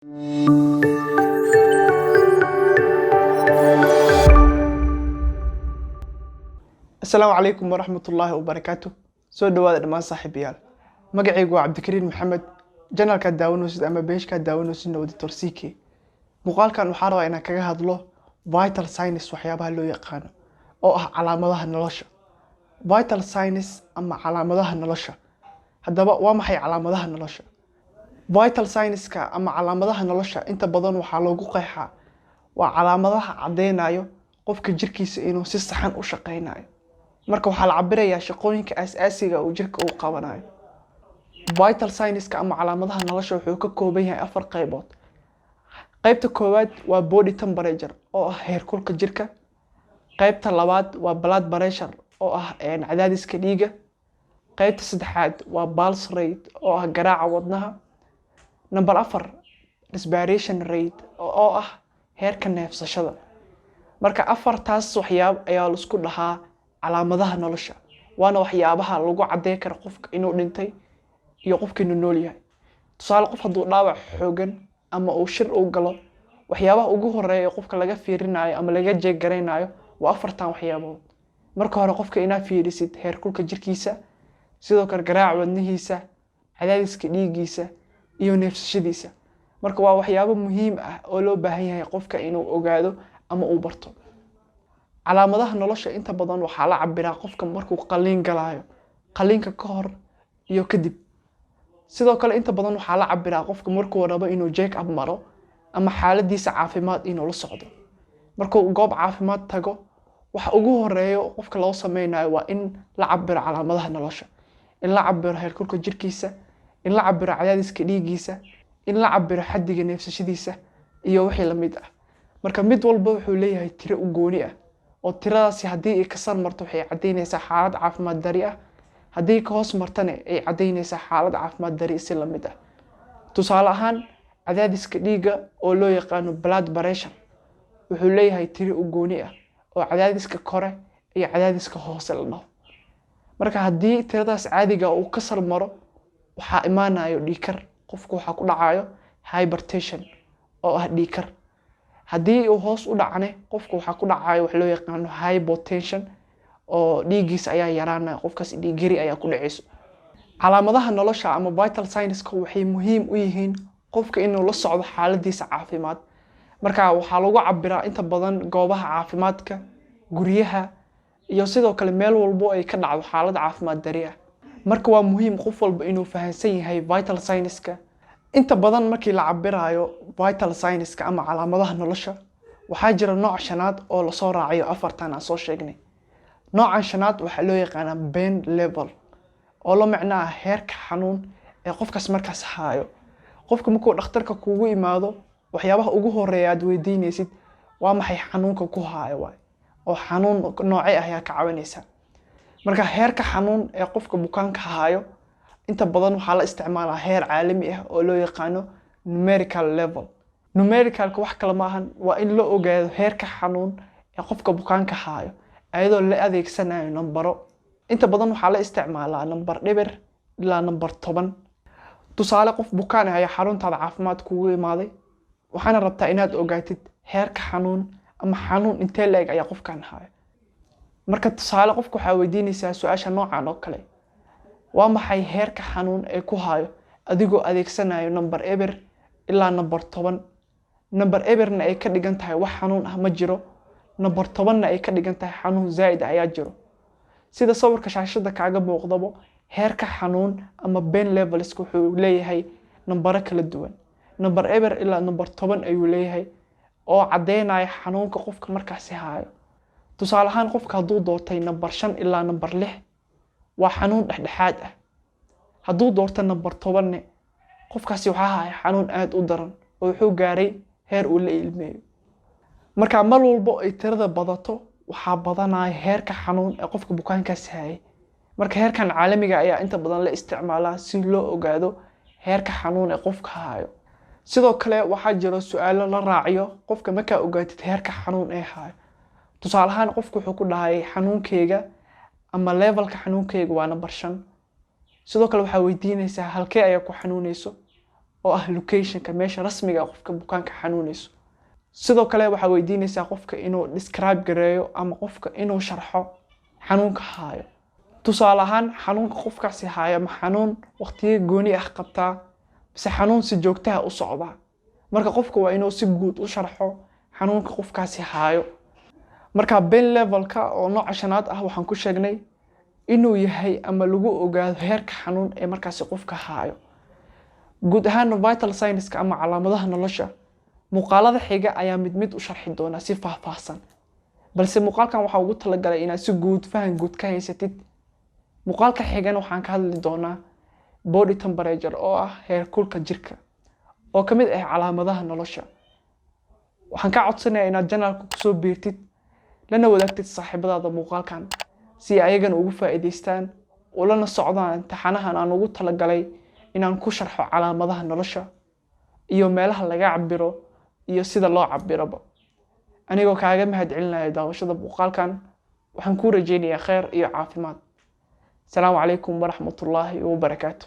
السلام عليكم ورحمة الله وبركاته. سو دواada dhamaan saaxiibayaal. Magacaygu waa Cabdikariin Maxamed. Channelka daawanaysid ama page-ka daawanaysid Auditor CK. Muuqaalkan waxaan rabaa inaan kaga hadlo vital signs waxyaabaha loo yaqaan oo ah calaamadaha nolosha. Vital signs ama calaamadaha nolosha. Haddaba waa maxay calaamadaha nolosha? Vital signs-ka ama calaamadaha nolosha inta badan waxaa loogu qeexaa waa calaamadaha cadeynayo qofka jirkiisa inuu si saxan u shaqeynayo. Marka waxaa la cabirayaa shaqooyinka aasaasiga ah oo jirka uu qabanayo. Vital signs-ka ama calaamadaha nolosha wuxuu ka kooban yahay 4 qaybood. Qaybta koowaad waa body temperature oo ah heerkulka jirka. Qaybta labaad waa blood pressure oo ah cadaadiska dhiigga. Qaybta saddexaad waa pulse rate oo ah garaaca wadnaha. Number 4 respiration rate oo ah heerka neefsashada. Marka afartaas waxyaab ayaa la isku dhahaa calaamadaha nolosha. Waana waxyaabaha lagu cadeyn karo qofka inuu dhintay iyo qofka inuu nool yahay. Tusaale qof hadduu dhaawac xoogan ama uu shir u galo, waxyaabaha ugu horeeya qofka laga fiirinayo ama laga jeegareynayo waa afartan waxyaabood. Marka hore qofka inaad fiirisid heerkulka jirkiisa, sidoo kale garaaca wadnihiisa, cadaadiska dhiiggiisa iyo neefsashadiisa. Marka waa waxyaabo muhiim ah oo loo baahan yahay qofka inuu ogaado ama uu barto. Calaamadaha nolosha inta badan waxaa la cabiraa qofka markuu qaliin galayo, qaliinka ka hor iyo kadib. Sidoo kale inta badan waxaa la cabiraa qofka markuu rabo inuu check up maro ama xaaladiisa caafimaad inuu la socdo. Markuu goob caafimaad tago, waxa ugu horeeyo qofka loo sameynayo waa in la cabiro calaamadaha nolosha. In la cabiro heerkulka jirkiisa, in la cabiro cadaadiska dhiiggiisa, in la cabiro xaddiga neefsashadiisa iyo wixii la mid ah. Marka mid walba wuxuu leeyahay tiro u gooni ah oo tiradaasi haddii ay ka sar marto waxay cadeynaysaa xaalad caafimaad dari ah, haddii ka hoos martana ay cadeynaysaa xaalad caafimaad dari si la mid ah. Tusaale ahaan cadaadiska dhiigga oo loo yaqaan blood pressure wuxuu leeyahay tiro u gooni ah oo cadaadiska kore iyo cadaadiska hoose la dhaho. Marka haddii tiradaas caadiga uu ka sar maro waxaa imaanayo dhiikar, qofku waxa ku dhacayo hypertension oo ah dhiikar. Haddii uu hoos u dhacane qofku waxa ku dhacayo wax loo yaqaan hypotension oo dhiiggiisa ayaa yaraanaya, qofkaas dhiig yari ayaa ku dhacayso. Calaamadaha nolosha ama vital signs-ka waxay muhiim u yihiin qofka inuu la socdo xaaladiisa caafimaad. Marka waxaa lagu cabiraa inta badan goobaha caafimaadka, guryaha iyo sidoo kale meel walbo ay ka dhacdo xaalad caafimaad dari ah. Marka waa muhiim qof walba inuu fahansan yahay vital signs-ka. Inta badan markii la cabirayo vital signs-ka ama calaamadaha nolosha waxaa jira nooc shanaad oo la soo raaciyo afartan aan soo sheegnay. Noocan shanaad waxaa loo yaqaan pain level oo la macno ah heerka xanuun ee qofkaas markaas hayo. Qofka markuu dhakhtarka kugu imaado waxyaabaha ugu horeeya aad weydiinaysid waa maxay xanuunka ku hayo waay oo xanuun noocee ah ayaa ka caawinaysa. Marka heerka xanuun ee qofka bukaanka hayo inta badan waxaa la isticmaalaa heer caalami ah oo loo yaqaan numerical level. Numericalka wax kale ma ahan, waa in la ogaado heerka xanuun ee qofka bukaanka hayo ayadoo la adeegsanayo nambaro. Inta badan waxaa la isticmaalaa nambar dhibic ilaa nambar 10. Tusaale qof bukaan ah ayaa xaruntaada caafimaad kugu imaaday, waxaana rabtaa inaad ogaatid heerka xanuun ama xanuun intee leeg ayaa qofkan hayo. Marka tusaale qofku waxaa weydiinaysaa su'aasha noocan oo kale: waa maxay heerka xanuun ee ku hayo adigoo adeegsanayo nambar eber ilaa nambar 10. Nambar eberna ay ka dhigan tahay wax xanuun ah ma jiro, nambar 10na ay ka dhigan tahay xanuun zaid ayaa jiro. Sida sawirka shaashada kaaga muuqdaba, heerka xanuun ama pain levels wuxuu leeyahay nambaro kala duwan. Nambar eber ilaa nambar 10 ayuu leeyahay oo cadeynaya xanuunka qofka markaas hayo. Tusaale ahaan qofka hadduu doortay nambar 5 ilaa nambar 6 waa xanuun dhexdhexaad ah. Hadduu doorto nambar 10 qofkaasi waxa haya xanuun aad u daran oo wuxuu gaaray heer uu la ilmeeyo. Marka mar walbo ay tirada badato waxaa badanaya heerka xanuun ee qofka bukaankaas hayay. Marka heerkan caalamiga ayaa inta badan la isticmaalaa si loo ogaado heerka xanuun ee qofka hayo. Sidoo kale waxaa jira su'aalo la raaciyo qofka marka ogaatid heerka xanuun ee hayo. Tusaale ahaan qofku wuxuu ku dhahay xanuunkeyga ama levelka xanuunkeyga waa nambar 5. Sidoo kale waxaa weydiinaysaa halkee ayaa ku xanuunayso oo ah locationka meesha rasmiga ah qofka bukaanka xanuunayso. sidoo kale waxaa weydiinaysaa qofka inuu describe gareeyo ama qofka inuu sharxo xanuunka haayo. tusaale ahaan xanuunka qofkaasi haayo ma xanuun waqtiyo gooni ah qabtaa mise xanuun si joogto ah u socda. marka qofka waa inuu si guud u sharxo xanuunka qofkaasi haayo. marka pain levelka oo nooca shanaad ah waxaan ku sheegnay inuu yahay ama lagu ogaado heerka xanuun ee markaasi qofka haayo. guud ahaan vital signs ama calaamadaha nolosha muuqaalada xiga ayaa mid mid u sharxi doona si faahfaahsan, balse muuqaalkan waxaa ugu talagalay inaad si guud fahan guud ka haysatid. muuqaalka xigan waxaan ka hadli doonaa body temperature oo ah heerkulka jirka oo ka mid ah calaamadaha nolosha. waxaan ka codsanayaa inaad channelka kusoo biirtid lana wadaagtid saaxiibadaada muuqaalkan si ayagana ugu faa'iidaystaan ulana socdaan imtixaanahan aan ugu talagalay inaan ku sharxo calaamadaha nolosha iyo meelaha laga cabiro iyo sida loo cabiroba. anigoo kaaga mahadcelinaya daawashada muuqaalkan, waxaan kuu rajeynayaa khayr iyo caafimaad. السلام عليكم ورحمة الله وبركاته.